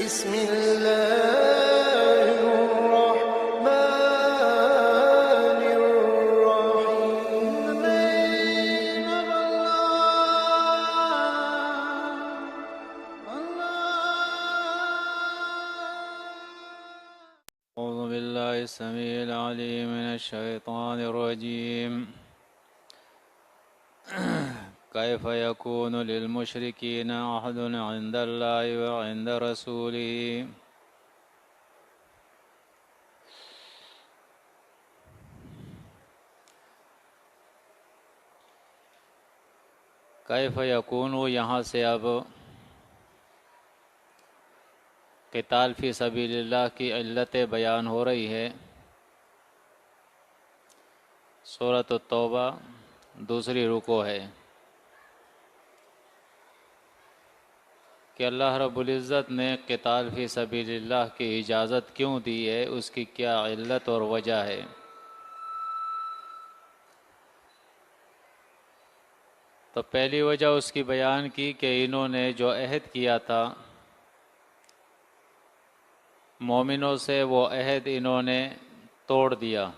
بسم الله الرحمن الرحيم. أعوذ بالله السميع العليم من الشيطان الرجيم. كيف يكون للمشركين عهد عند الله وعند رسوله کیف یکون، یہاں سے اب قتال فی سبیل اللہ کی علتیں بیان ہو رہی ہے. سورۃ التوبہ دوسری رکوع ہے کہ اللہ رب العزت نے قتال فی سبیل اللہ کی اجازت کیوں دی ہے، اس کی کیا علت اور وجہ ہے. تو پہلی وجہ اس کی بیان کی کہ انہوں نے جو عہد کیا تھا مومنوں سے، وہ عہد انہوں نے توڑ دیا.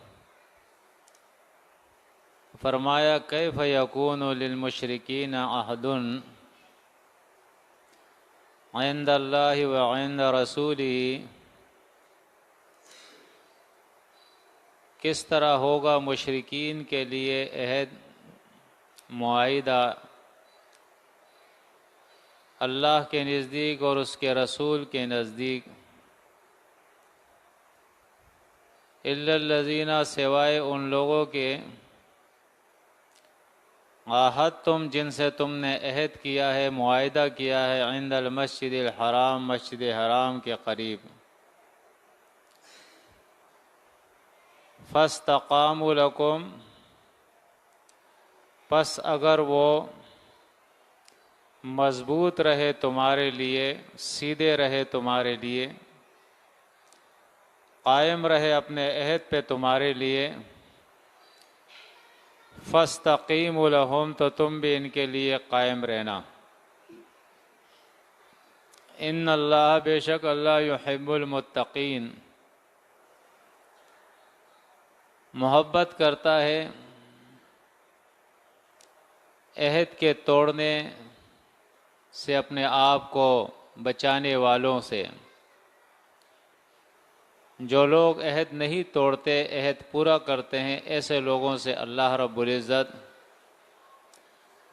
فرمایا کیف یکون للمشرکین عہد عند اللہ وعند رسولہ، کس طرح ہوگا مشرکین کے لیے عہد معاہدہ اللہ کے نزدیک اور اس کے رسول کے نزدیک. الا الذین، سوائے ان لوگوں کے عاہدتم، جن سے تم نے عہد کیا ہے، معاہدہ کیا ہے، عند المسجد الحرام، مسجد حرام کے قریب. فاستقاموا لکم، پس اگر وہ مضبوط رہے تمہارے لیے، سیدھے رہے تمہارے لیے، قائم رہے اپنے عہد پہ تمہارے لیے، فاستقیموا لہم، تو تم بھی ان کے لیے قائم رہنا. ان اللہ، بے شک اللہ، یحب المتقین، محبت کرتا ہے عہد کے توڑنے سے اپنے آپ کو بچانے والوں سے. جو لوگ عہد نہیں توڑتے، عہد پورا کرتے ہیں، ایسے لوگوں سے اللہ رب العزت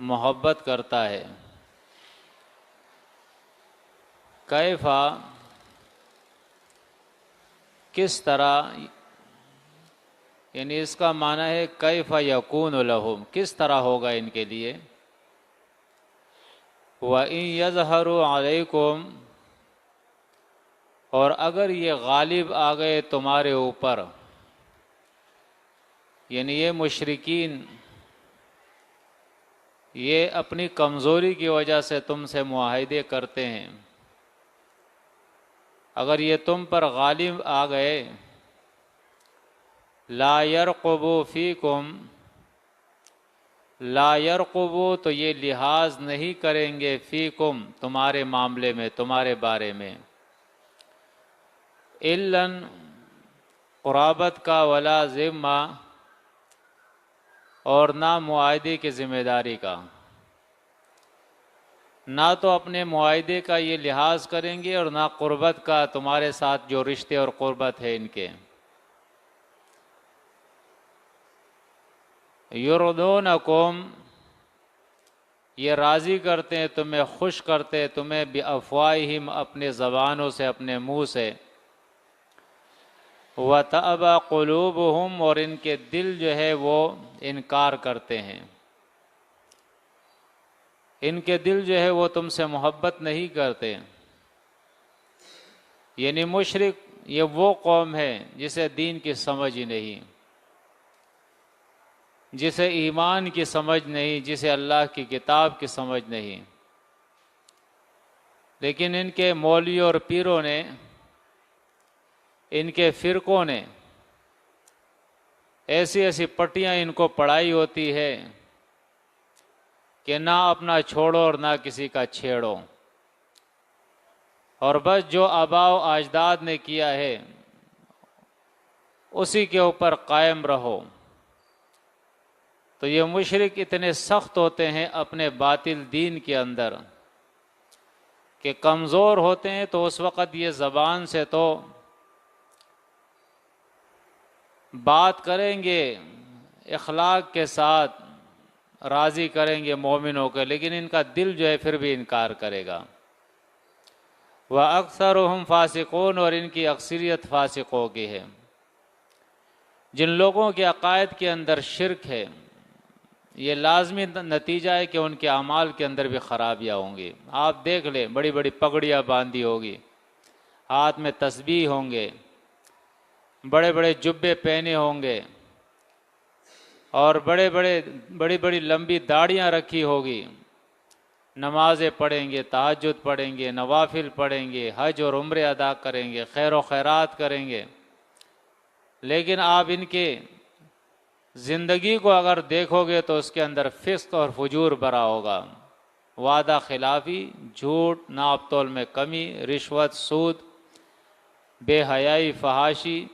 محبت کرتا ہے. کیفا، کس طرح، یعنی اس کا معنی ہے کیفا یکون لہم، کس طرح ہوگا ان کے لیے. وَإِن يَظْهَرُوا عَلَيْكُمْ، اور اگر یہ غالب آ گئے تمہارے اوپر، یعنی یہ مشرکین یہ اپنی کمزوری کی وجہ سے تم سے معاہدے کرتے ہیں، اگر یہ تم پر غالب آ گئے، لا يرقبوا فیکم، لا يرقبوا، تو یہ لحاظ نہیں کریں گے، فیکم، تمہارے معاملے میں، تمہارے بارے میں، اِلًّا، قرابت کا، ولا ذمہ، اور نہ معاہدے کی ذمہ داری کا. نہ تو اپنے معاہدے کا یہ لحاظ کریں گے اور نہ قربت کا، تمہارے ساتھ جو رشتے اور قربت ہے ان کے. یردونکم، یہ راضی کرتے ہیں تمہیں، خوش کرتے ہیں تمہیں، بافواہہم، اپنے زبانوں سے، اپنے منہ سے، وَتَأْبَى قُلُوبُهُمْ، اور ان کے دل جو ہے وہ انکار کرتے ہیں. ان کے دل جو ہے وہ تم سے محبت نہیں کرتے. یعنی مشرک یہ وہ قوم ہے جسے دین کی سمجھ ہی نہیں، جسے ایمان کی سمجھ نہیں، جسے اللہ کی کتاب کی سمجھ نہیں. لیکن ان کے مولویوں اور پیروں نے، ان کے فرقوں نے ایسی ایسی پٹیاں ان کو پڑھائی ہوتی ہے کہ نہ اپنا چھوڑو اور نہ کسی کا چھیڑو. اور بس جو آباء و اجداد نے کیا ہے اسی کے اوپر قائم رہو۔ تو یہ مشرک اتنے سخت ہوتے ہیں اپنے باطل دین کے اندر کہ کمزور ہوتے ہیں، تو اس وقت یہ زبان سے تو بات کریں گے، اخلاق کے ساتھ راضی کریں گے مومنوں کو، لیکن ان کا دل جو ہے پھر بھی انکار کرے گا۔ وَأَكْثَرُهُمْ فَاسِقُونَ، اور ان کی اکثریت فاسقوں کی ہے۔ جن لوگوں کے عقائد کے اندر شرک ہے، یہ لازمی نتیجہ ہے کہ ان کے اعمال کے اندر بھی خرابیاں ہوں گی۔ آپ دیکھ لیں، بڑی بڑی پگڑیاں باندھی ہوگی، ہاتھ میں تسبیح ہوں گے، بڑے بڑے جبے پہنے ہوں گے، اور بڑی بڑی لمبی داڑیاں رکھی ہوگی، نمازیں پڑھیں گے، تہجد پڑھیں گے، نوافل پڑھیں گے، حج اور عمرے ادا کریں گے، خیر و خیرات کریں گے، لیکن آپ ان کے زندگی کو اگر دیکھو گے تو اس کے اندر فسق اور فجور بھرا ہوگا، وعدہ خلافی، جھوٹ، ناپ تول میں کمی، رشوت، سود، بے حیائی، فحاشی،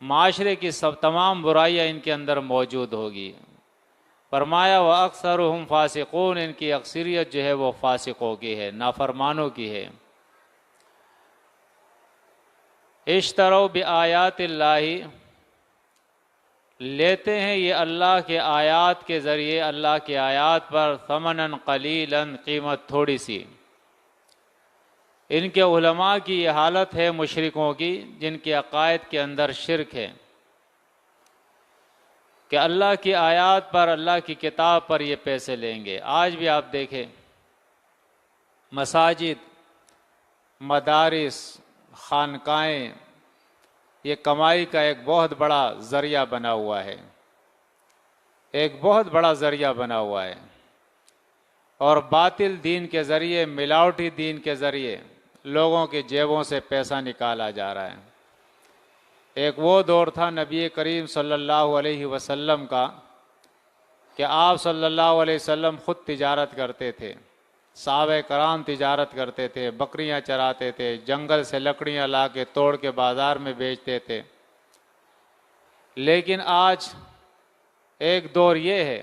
معاشرے کی سب تمام برائیاں ان کے اندر موجود ہوگی۔ فرمایا وَأَكْثَرُهُمْ فَاسِقُونَ، ان کی اکثریت جو ہے وہ فاسقوں کی ہے، نافرمانوں کی ہے۔ اشتروا بآیات اللہ، لیتے ہیں یہ اللہ کے آیات کے ذریعے، اللہ کے آیات پر ثمناً قلیلاً، قیمت تھوڑی سی۔ ان کے علماء کی یہ حالت ہے مشرکوں کی جن کے عقائد کے اندر شرک ہے، کہ اللہ کی آیات پر، اللہ کی کتاب پر یہ پیسے لیں گے۔ آج بھی آپ دیکھیں، مساجد، مدارس، خانقاہیں، یہ کمائی کا ایک بہت بڑا ذریعہ بنا ہوا ہے، ایک بہت بڑا ذریعہ بنا ہوا ہے، اور باطل دین کے ذریعے، ملاوٹی دین کے ذریعے لوگوں کی جیبوں سے پیسہ نکالا جا رہا ہے۔ ایک وہ دور تھا نبی کریم صلی اللہ علیہ وسلم کا کہ آپ صلی اللہ علیہ وسلم خود تجارت کرتے تھے، صحابہ کرام تجارت کرتے تھے، بکریاں چراتے تھے، جنگل سے لکڑیاں لا کے توڑ کے بازار میں بیچتے تھے۔ لیکن آج ایک دور یہ ہے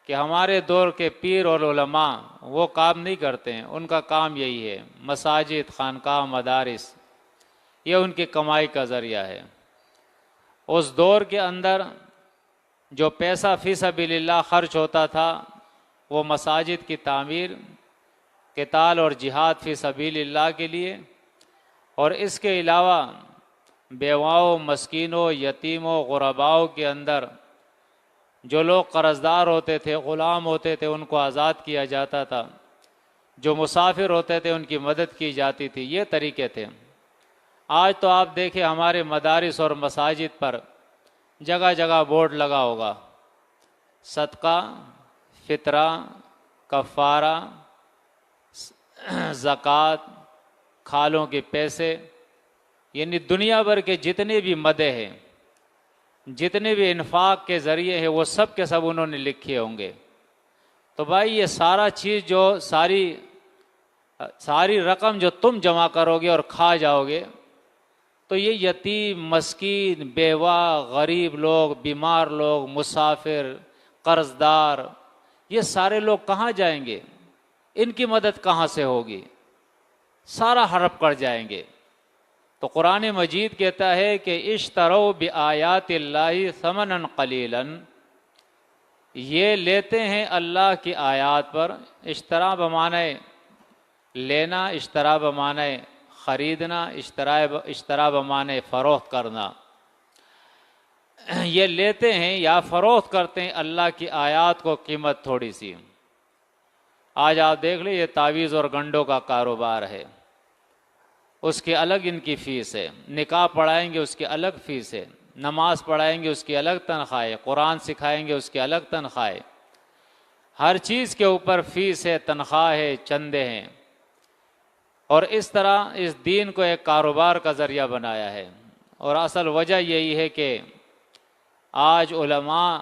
کہ ہمارے دور کے پیر اور علماء وہ کام نہیں کرتے ہیں، ان کا کام یہی ہے، مساجد، خانقاہ، مدارس، یہ ان کی کمائی کا ذریعہ ہے۔ اس دور کے اندر جو پیسہ فی سبیل اللہ خرچ ہوتا تھا وہ مساجد کی تعمیر، قتال اور جہاد فی سبیل اللہ کے لیے، اور اس کے علاوہ بیواؤں، مسکینوں، یتیموں، غرباؤں کے اندر جو لوگ قرضدار ہوتے تھے، غلام ہوتے تھے، ان کو آزاد کیا جاتا تھا، جو مسافر ہوتے تھے ان کی مدد کی جاتی تھی، یہ طریقے تھے۔ آج تو آپ دیکھیں ہمارے مدارس اور مساجد پر جگہ جگہ بورڈ لگا ہوگا، صدقہ، فطرہ، کفارہ، زکوٰۃ، کھالوں کے پیسے، یعنی دنیا بھر کے جتنے بھی مدے ہیں، جتنے بھی انفاق کے ذریعے ہیں، وہ سب کے سب انہوں نے لکھے ہوں گے۔ تو بھائی یہ سارا چیز جو ساری رقم جو تم جمع کرو گے اور کھا جاؤ گے، تو یہ یتیم، مسکین، بیوہ، غریب لوگ، بیمار لوگ، مسافر، قرضدار، یہ سارے لوگ کہاں جائیں گے؟ ان کی مدد کہاں سے ہوگی؟ سارا ہڑپ کر جائیں گے۔ تو قرآن مجید کہتا ہے کہ اشتروا بآیات اللہ ثمنا قلیلا، یہ لیتے ہیں اللہ کی آیات پر، اشترا بمعنی لینا، اشترا بمعنی خریدنا، اشترا بمعنی فروخت کرنا، یہ لیتے ہیں یا فروخت کرتے ہیں اللہ کی آیات کو قیمت تھوڑی سی۔ آج آپ دیکھ لیں یہ تعویذ اور گنڈوں کا کاروبار ہے، اس کی الگ ان کی فیس ہے، نکاح پڑھائیں گے اس کی الگ فیس ہے، نماز پڑھائیں گے اس کی الگ تنخواہ ہے، قرآن سکھائیں گے اس کی الگ تنخواہ ہے، ہر چیز کے اوپر فیس ہے، تنخواہ ہے، چندے ہیں، اور اس طرح اس دین کو ایک کاروبار کا ذریعہ بنایا ہے۔ اور اصل وجہ یہی ہے کہ آج علماء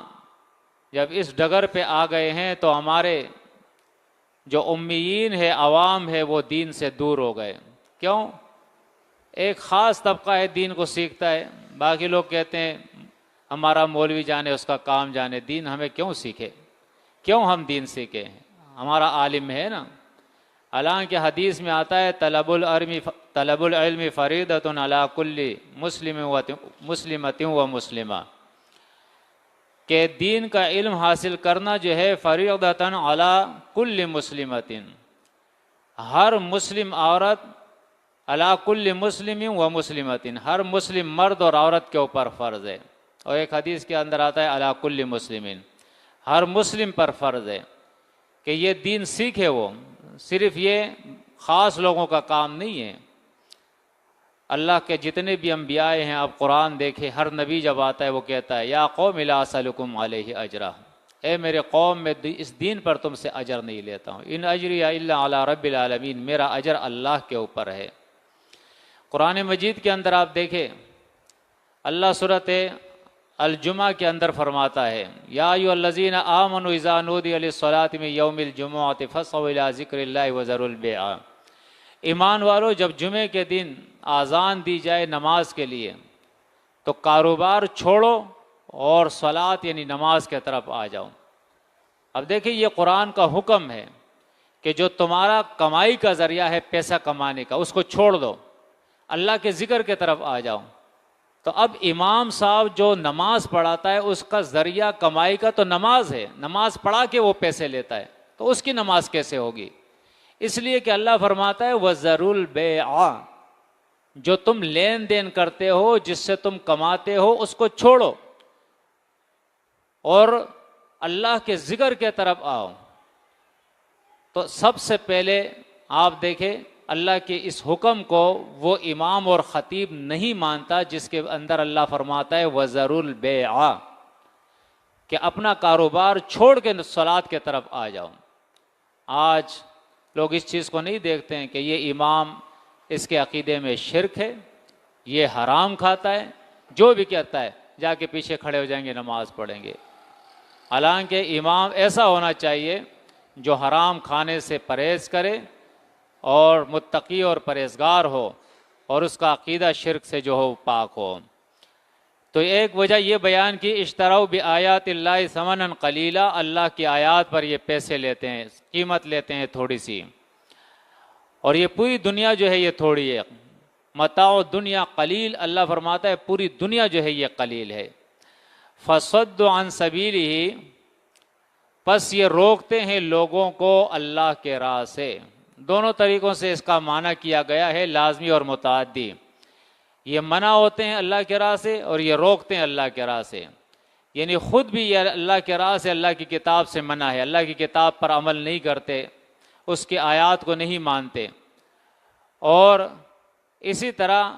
جب اس ڈگر پہ آ گئے ہیں تو ہمارے جو امیین ہے، عوام ہے، وہ دین سے دور ہو گئے۔ کیوں؟ ایک خاص طبقہ ہے دین کو سیکھتا ہے، باقی لوگ کہتے ہیں ہمارا مولوی جانے، اس کا کام جانے، دین ہمیں کیوں سیکھے، کیوں ہم دین سیکھیں، ہمارا عالم ہے نا۔ حالانکہ حدیث میں آتا ہے طلب العلم فریضۃ علی کل مسلمۃ و مسلمہ، کہ دین کا علم حاصل کرنا جو ہے فریضۃ علی کل مسلمۃ، ہر مسلم عورت، علی کل مسلم و مسلمۃ، ہر مسلم مرد اور عورت کے اوپر فرض ہے۔ اور ایک حدیث کے اندر آتا ہے علی کل مسلم، ہر مسلم پر فرض ہے کہ یہ دین سیکھے۔ وہ صرف یہ خاص لوگوں کا کام نہیں ہے۔ اللہ کے جتنے بھی انبیاء ہیں، آپ قرآن دیکھیں، ہر نبی جب آتا ہے وہ کہتا ہے یا قوم لا اسألکم علیہ اجرا، اے میرے قوم، میں اس دین پر تم سے اجر نہیں لیتا ہوں، ان اجری الا علی رب العالمین، میرا اجر اللہ کے اوپر ہے۔ قرآن مجید کے اندر آپ دیکھیں، اللہ سورۃ الجمعہ کے اندر فرماتا ہے یا ایھا الذین آمنوا اذا نودی للصلاۃ من یوم الجمعۃ فاسعوا الی ذکر اللہ وذروا البیع، ایمان والو، جب جمعے کے دن آذان دی جائے نماز کے لیے تو کاروبار چھوڑو اور صلاۃ یعنی نماز کے طرف آ جاؤ۔ اب دیکھیں، یہ قرآن کا حکم ہے کہ جو تمہارا کمائی کا ذریعہ ہے، پیسہ کمانے کا، اس کو چھوڑ دو، اللہ کے ذکر کے طرف آ جاؤ۔ تو اب امام صاحب جو نماز پڑھاتا ہے، اس کا ذریعہ کمائی کا تو نماز ہے، نماز پڑھا کے وہ پیسے لیتا ہے، تو اس کی نماز کیسے ہوگی؟ اس لیے کہ اللہ فرماتا ہے وَذَرُوا الْبَيْعَ، جو تم لین دین کرتے ہو، جس سے تم کماتے ہو، اس کو چھوڑو اور اللہ کے ذکر کے طرف آؤ۔ تو سب سے پہلے آپ دیکھیں، اللہ کے اس حکم کو وہ امام اور خطیب نہیں مانتا، جس کے اندر اللہ فرماتا ہے وَذَرُوا الْبَيْعَ، کہ اپنا کاروبار چھوڑ کے صلاۃ کے طرف آ جاؤ۔ آج لوگ اس چیز کو نہیں دیکھتے ہیں کہ یہ امام، اس کے عقیدے میں شرک ہے، یہ حرام کھاتا ہے، جو بھی کہتا ہے جا کے پیچھے کھڑے ہو جائیں گے، نماز پڑھیں گے۔ حالانکہ امام ایسا ہونا چاہیے جو حرام کھانے سے پرہیز کرے اور متقی اور پرہیزگار ہو، اور اس کا عقیدہ شرک سے جو ہو پاک ہو۔ تو ایک وجہ یہ بیان کی اشتراؤ بآیات اللہ ثمنا قلیلا، اللہ کی آیات پر یہ پیسے لیتے ہیں، قیمت لیتے ہیں تھوڑی سی، اور یہ پوری دنیا جو ہے یہ تھوڑی ہے، متاع دنیا قلیل، اللہ فرماتا ہے پوری دنیا جو ہے یہ قلیل ہے۔ فصد عن سبیلہ، پس یہ روکتے ہیں لوگوں کو اللہ کے راہ سے۔ دونوں طریقوں سے اس کا معنی کیا گیا ہے، لازمی اور متعدی۔ یہ منع ہوتے ہیں اللہ کے راہ سے اور یہ روکتے ہیں اللہ کے راہ سے، یعنی خود بھی یہ اللہ کے راہ سے، اللہ کی کتاب سے منع ہے، اللہ کی کتاب پر عمل نہیں کرتے، اس کی آیات کو نہیں مانتے، اور اسی طرح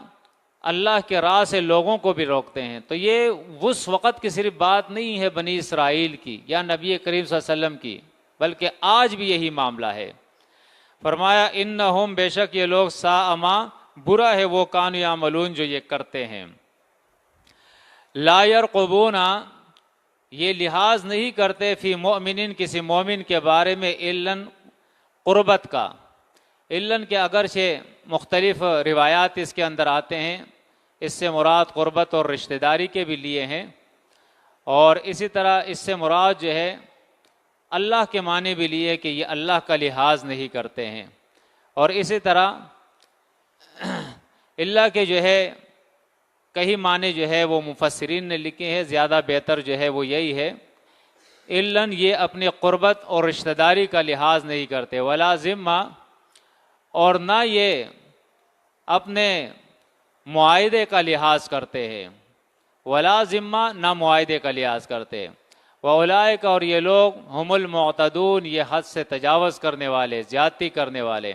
اللہ کے راہ سے لوگوں کو بھی روکتے ہیں۔ تو یہ اس وقت کی صرف بات نہیں ہے بنی اسرائیل کی یا نبی کریم صلی اللہ علیہ وسلم کی، بلکہ آج بھی یہی معاملہ ہے۔ فرمایا انہم، بے شک یہ لوگ، ساء ما، برا ہے وہ، کانوا یعملون، جو یہ کرتے ہیں۔ لا یرقبون، یہ لحاظ نہیں کرتے، فی مؤمنین، کسی مومن کے بارے میں، الاً، قربت کا۔ الاً کے اگرچہ مختلف روایات اس کے اندر آتے ہیں، اس سے مراد قربت اور رشتہ داری کے بھی لیے ہیں، اور اسی طرح اس سے مراد جو ہے اللہ کے معنی بھی لیے کہ یہ اللہ کا لحاظ نہیں کرتے ہیں۔ اور اسی طرح اللہ کے جو ہے کئی معنی جو ہے وہ مفسرین نے لکھے ہیں، زیادہ بہتر جو ہے وہ یہی ہے، الاً، یہ اپنی قربت اور رشتہ داری کا لحاظ نہیں کرتے، ولا ذمہ، اور نہ یہ اپنے معاہدے کا لحاظ کرتے ہیں، ولا ذمہ، نہ معاہدے کا لحاظ کرتے، وَأُولَئِكَ، اور یہ لوگ، ہم المعتدون، یہ حد سے تجاوز کرنے والے، زیادتی کرنے والے۔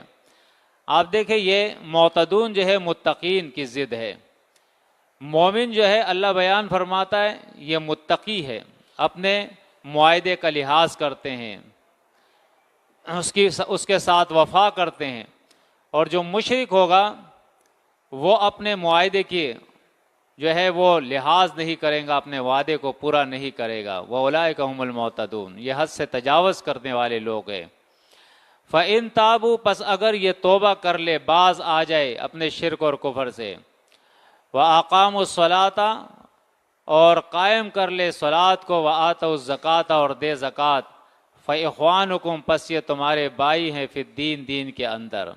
آپ دیکھیں، یہ معتدون جو ہے متقین کی ضد ہے۔ مومن جو ہے اللہ بیان فرماتا ہے یہ متقی ہے، اپنے معاہدے کا لحاظ کرتے ہیں، اس کے ساتھ وفا کرتے ہیں، اور جو مشرک ہوگا وہ اپنے معاہدے کی جو ہے وہ لحاظ نہیں کرے گا، اپنے وعدے کو پورا نہیں کرے گا۔ وَأُولَئِكَ هُمُ الْمُعْتَدُونَ، یہ حد سے تجاوز کرنے والے لوگ ہیں۔ فَإِن تَابُوا پس اگر یہ توبہ کر لے، باز آ جائے اپنے شرک اور کفر سے، وَأَقَامُوا الصَّلَاةَ اور قائم کر لے صلات کو، وَآتَوُا الزَّکَاةَ اور دے زکوٰۃ، فَإِخْوَانُکُم پس یہ تمہارے بھائی ہیں، فی الدین دین کے اندر۔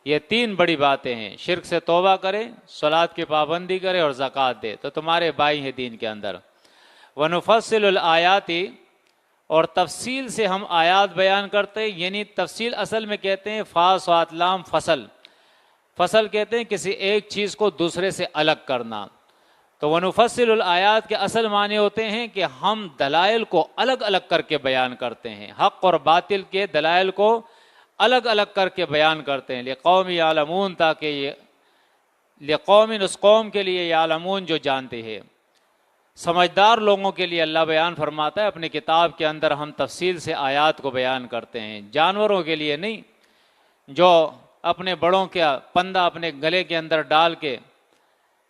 یہ تین بڑی باتیں ہیں، شرک سے توبہ کرے، صلات کی پابندی کرے اور زکوٰۃ دے، تو تمہارے بھائی ہیں دین کے اندر۔ وَنُفَصِّلُ الْآيَاتِ اور تفصیل سے ہم آیات بیان کرتے ہیں، یعنی تفصیل اصل میں کہتے ہیں فا صاد لام فصل، فصل کہتے ہیں کسی ایک چیز کو دوسرے سے الگ کرنا۔ تو وَنُفَصِّلُ الْآيَاتِ کے اصل معنی ہوتے ہیں کہ ہم دلائل کو الگ الگ کر کے بیان کرتے ہیں، حق اور باطل کے دلائل کو الگ الگ کر کے بیان کرتے ہیں، لِقَوْمٍ يَعْلَمُونَ تاکہ یہ لِقَوْمٍ اس قوم کے لیے، یعلمون جو جانتے ہیں، سمجھدار لوگوں کے لیے اللہ بیان فرماتا ہے اپنی کتاب کے اندر ہم تفصیل سے آیات کو بیان کرتے ہیں، جانوروں کے لیے نہیں، جو اپنے بڑوں کا پندہ اپنے گلے کے اندر ڈال کے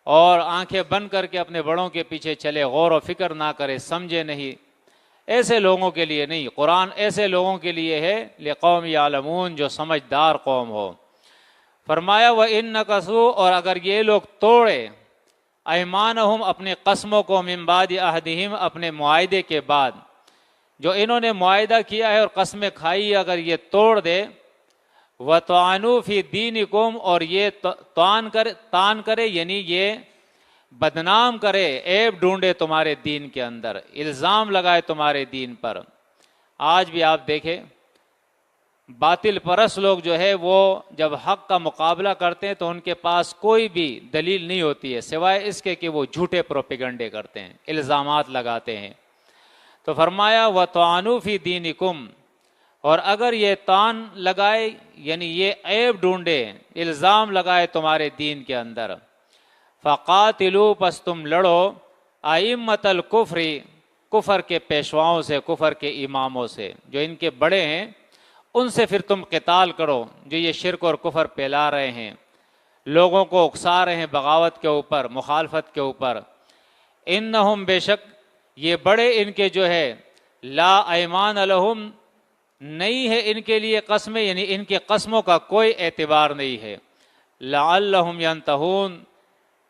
اور آنکھیں بند کر کے اپنے بڑوں کے پیچھے چلے، غور و فکر نہ کرے، سمجھے نہیں، ایسے لوگوں کے لیے نہیں، قرآن ایسے لوگوں کے لیے ہے، لِقَوْمٍ يَعْلَمُونَ جو سمجھدار قوم ہو۔ فرمایا وَإِن نَكَثُوا اور اگر یہ لوگ توڑے، ایمانہم اپنے قسموں کو، من بعد عہدہم اپنے معاہدے کے بعد، جو انہوں نے معاہدہ کیا ہے اور قسمیں کھائی، اگر یہ توڑ دے، وَطَعَنُوا فِي دِينِكُمْ اور یہ تان کرے یعنی یہ بدنام کرے، عیب ڈھونڈے تمہارے دین کے اندر، الزام لگائے تمہارے دین پر۔ آج بھی آپ دیکھیں باطل پرست لوگ جو ہے وہ جب حق کا مقابلہ کرتے ہیں تو ان کے پاس کوئی بھی دلیل نہیں ہوتی ہے سوائے اس کے کہ وہ جھوٹے پروپیگنڈے کرتے ہیں، الزامات لگاتے ہیں۔ تو فرمایا وَطَعَنُوا فِي دِينِكُمْ اور اگر یہ تان لگائے یعنی یہ عیب ڈھونڈے، الزام لگائے تمہارے دین کے اندر، فَقَاتِلُوا پس تم لڑو، أَئِمَّةَ الْكُفْرِ کفر کے پیشواؤں سے، کفر کے اماموں سے، جو ان کے بڑے ہیں ان سے پھر تم قتال کرو، جو یہ شرک اور کفر پھیلا رہے ہیں، لوگوں کو اکسا رہے ہیں بغاوت کے اوپر، مخالفت کے اوپر۔ انہم بے شک یہ بڑے ان کے جو ہے، لا ایمان لہم نہیں ہے ان کے لیے قسمیں، یعنی ان کے قسموں کا کوئی اعتبار نہیں ہے، لعلہم ینتہون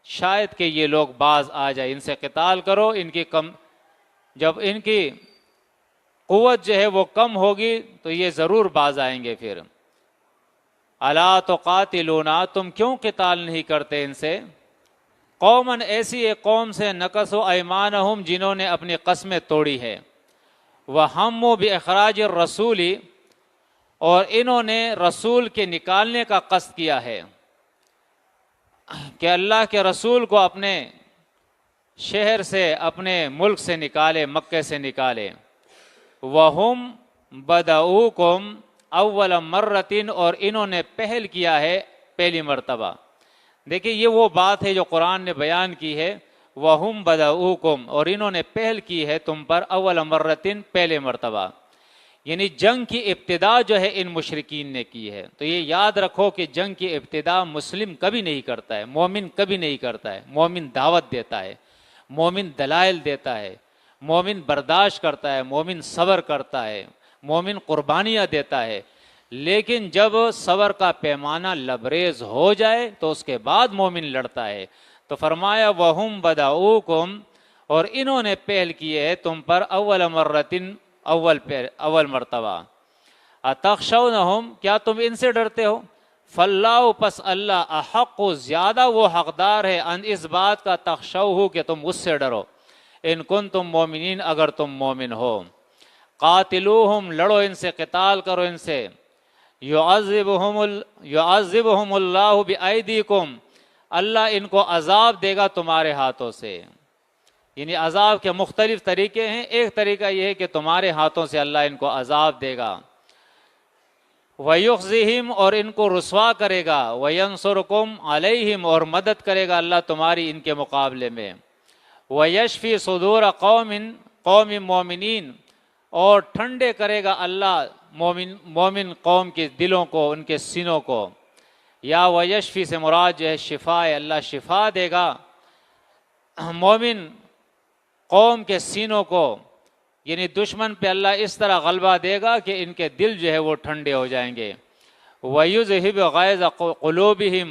شاید کہ یہ لوگ باز آ جائے، ان سے قتال کرو، ان کی جب ان کی قوت جو ہے وہ کم ہوگی تو یہ ضرور باز آئیں گے۔ پھر الا تقاتلون تم کیوں قتال نہیں کرتے ان سے، قومن ایسی ایک قوم سے، نکثوا ایمانہم جنہوں نے اپنی قسمیں توڑی ہے، وہموا باخراج الرسول اور انہوں نے رسول کے نکالنے کا قصد کیا ہے کہ اللہ کے رسول کو اپنے شہر سے، اپنے ملک سے نکالے، مکے سے نکالے۔ وَهُمْ بَدَؤُوكُمْ أَوَّلَ مَرَّةٍ اور انہوں نے پہل کیا ہے پہلی مرتبہ۔ دیکھیں یہ وہ بات ہے جو قرآن نے بیان کی ہے، وَهُمْ بَدَؤُوكُمْ اور انہوں نے پہل کی ہے تم پر، أَوَّلَ مَرَّةٍ پہلے مرتبہ، یعنی جنگ کی ابتدا جو ہے ان مشرکین نے کی ہے۔ تو یہ یاد رکھو کہ جنگ کی ابتدا مسلم کبھی نہیں کرتا ہے، مومن کبھی نہیں کرتا ہے، مومن دعوت دیتا ہے، مومن دلائل دیتا ہے، مومن برداشت کرتا ہے، مومن صبر کرتا ہے، مومن قربانیاں دیتا ہے، لیکن جب صبر کا پیمانہ لبریز ہو جائے تو اس کے بعد مومن لڑتا ہے۔ تو فرمایا وَهُمْ بَدَؤُوكُمْ اور انہوں نے پہل کیے ہے تم پر، اول مرتن اول مرتبہ، اتخشونہم کیا تم ان سے ڈرتے ہو، فاللہ پس اللہ احق زیادہ وہ حقدار ہے، ان اس بات کا تخشوہ کہ تم اس سے ڈرو، ان کنتم مومنین اگر تم مومن ہو۔ قاتلوہم لڑو ان سے، قتال کرو ان سے، یعذبہم اللہ بایدیکم اللہ ان کو عذاب دے گا تمہارے ہاتھوں سے، یعنی عذاب کے مختلف طریقے ہیں، ایک طریقہ یہ ہے کہ تمہارے ہاتھوں سے اللہ ان کو عذاب دے گا، وَيُخْزِهِمْ اور ان کو رسوا کرے گا، وَيَنْصُرْكُمْ عَلَيْهِمْ اور مدد کرے گا اللہ تمہاری ان کے مقابلے میں، وَيَشْفِي صُدُورَ قوم مومنین اور ٹھنڈے کرے گا اللہ مومن قوم کے دلوں کو، ان کے سینوں کو، یا وَيَشْفِي سے مراد جو ہے شفا ہے، اللہ شفا دے گا مومن قوم کے سینوں کو، یعنی دشمن پہ اللہ اس طرح غلبہ دے گا کہ ان کے دل جو ہے وہ ٹھنڈے ہو جائیں گے۔ وَيُذْهِبْ غَيْظَ قُلُوبِهِمْ،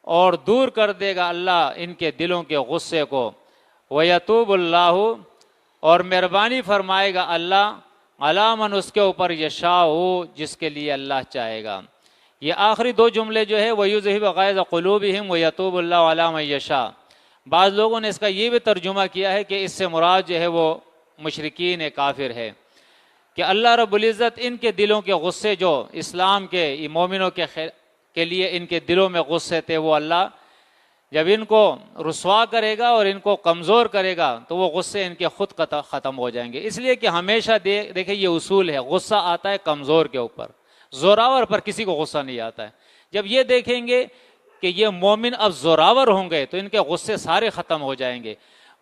اور دور کر دے گا اللہ ان کے دلوں کے غصے کو۔ وَيَتُوبُ اللَّهُ، اور مہربانی فرمائے گا اللہ عَلَىٰ مَنْ، اس کے اوپر یشاء، جس کے لیے اللہ چاہے گا۔ یہ آخری دو جملے جو ہے وَيُذْهِبْ غَيْظَ قُلُوبِهِمْ وَيَتُوبُ اللَّهُ عَلَىٰ مَن یشاء، بعض لوگوں نے اس کا یہ بھی ترجمہ کیا ہے کہ اس سے مراد جو ہے وہ مشرکین کافر ہے، کہ اللہ رب العزت ان کے دلوں کے غصے جو اسلام کے مومنوں کے لیے ان کے دلوں میں غصے تھے، وہ اللہ جب ان کو رسوا کرے گا اور ان کو کمزور کرے گا تو وہ غصے ان کے خود ختم ہو جائیں گے۔ اس لیے کہ ہمیشہ دیکھیں یہ اصول ہے، غصہ آتا ہے کمزور کے اوپر، زوراور پر کسی کو غصہ نہیں آتا ہے۔ جب یہ دیکھیں گے کہ یہ مومن اب زوراور ہوں گے تو ان کے غصے سارے ختم ہو جائیں گے۔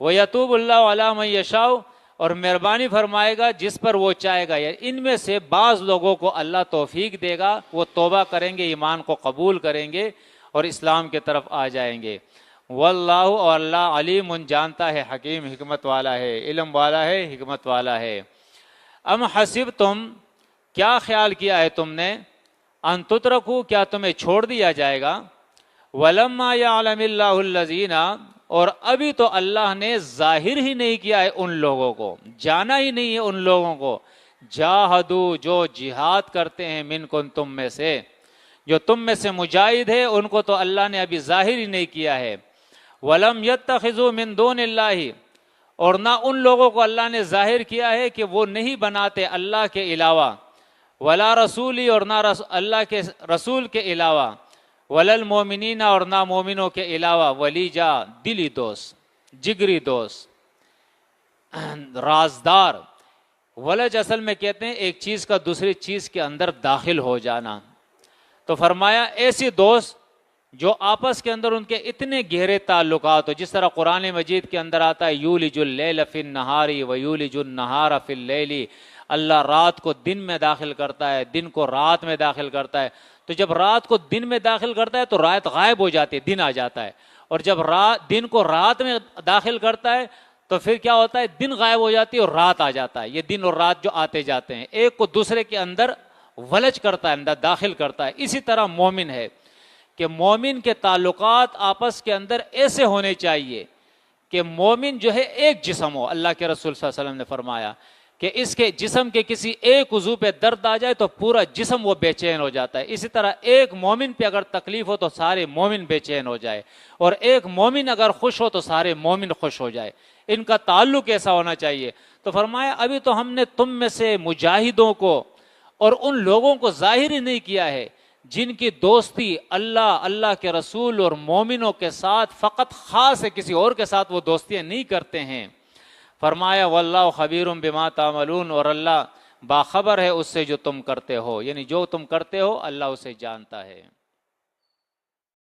وَيَتُوبُ اللَّهُ عَلَىٰ مَن یشاء، اور مہربانی فرمائے گا جس پر وہ چاہے گا، یعنی ان میں سے بعض لوگوں کو اللہ توفیق دے گا، وہ توبہ کریں گے، ایمان کو قبول کریں گے اور اسلام کے طرف آ جائیں گے۔ واللہ، اور اللہ علیم، جانتا ہے، حکیم، حکمت والا ہے، علم والا ہے، حکمت والا ہے۔ ام حسبتم، کیا خیال کیا ہے تم نے، ان تترکوا، کیا تمہیں چھوڑ دیا جائے گا، ولما یعلم اللہ الذین، اور ابھی تو اللہ نے ظاہر ہی نہیں کیا ہے ان لوگوں کو، جانا ہی نہیں ہے ان لوگوں کو، جاہدوا، جو جہاد کرتے ہیں، منکم، تم میں سے، جو تم میں سے مجاہد ہے ان کو تو اللہ نے ابھی ظاہر ہی نہیں کیا ہے۔ ولم یتخذوا من دون اللہ، اور نہ ان لوگوں کو اللہ نے ظاہر کیا ہے کہ وہ نہیں بناتے اللہ کے علاوہ، ولا رسولی، اور نہ اللہ کے رسول کے علاوہ، ولا المومنین، اور نہ مومنوں کے علاوہ، ولیجا، دلی دوست، جگری دوست، رازدار۔ ولج اصل میں کہتے ہیں ایک چیز کا دوسری چیز کے اندر داخل ہو جانا، تو فرمایا ایسی دوست جو آپس کے اندر ان کے اتنے گہرے تعلقات ہو، جس طرح قرآن مجید کے اندر آتا ہے یولج اللیل فی النہار ویولج النہار فی اللیل، اللہ رات کو دن میں داخل کرتا ہے، دن کو رات میں داخل کرتا ہے۔ تو جب رات کو دن میں داخل کرتا ہے تو رات غائب ہو جاتی ہے، دن آ جاتا ہے، اور جب دن کو رات میں داخل کرتا ہے تو پھر کیا ہوتا ہے، دن غائب ہو جاتی ہے اور رات آ جاتا ہے۔ یہ دن اور رات جو آتے جاتے ہیں، ایک کو دوسرے کے اندر ولج کرتا ہے، اندر داخل کرتا ہے۔ اسی طرح مومن ہے کہ مومن کے تعلقات آپس کے اندر ایسے ہونے چاہیے کہ مومن جو ہے ایک جسم ہو۔ اللہ کے رسول صلی اللہ علیہ وسلم نے فرمایا کہ اس کے جسم کے کسی ایک عضو پہ درد آ جائے تو پورا جسم وہ بے چین ہو جاتا ہے۔ اسی طرح ایک مومن پہ اگر تکلیف ہو تو سارے مومن بے چین ہو جائے، اور ایک مومن اگر خوش ہو تو سارے مومن خوش ہو جائے۔ ان کا تعلق ایسا ہونا چاہیے۔ تو فرمایا ابھی تو ہم نے تم میں سے مجاہدوں کو اور ان لوگوں کو ظاہر ہی نہیں کیا ہے جن کی دوستی اللہ کے رسول اور مومنوں کے ساتھ فقط خاص ہے، کسی اور کے ساتھ وہ دوستیاں نہیں کرتے ہیں۔ فرمایا واللہ خبیر بما تعملون، اور اللہ باخبر ہے اس سے جو تم کرتے ہو، یعنی جو تم کرتے ہو اللہ اسے جانتا ہے۔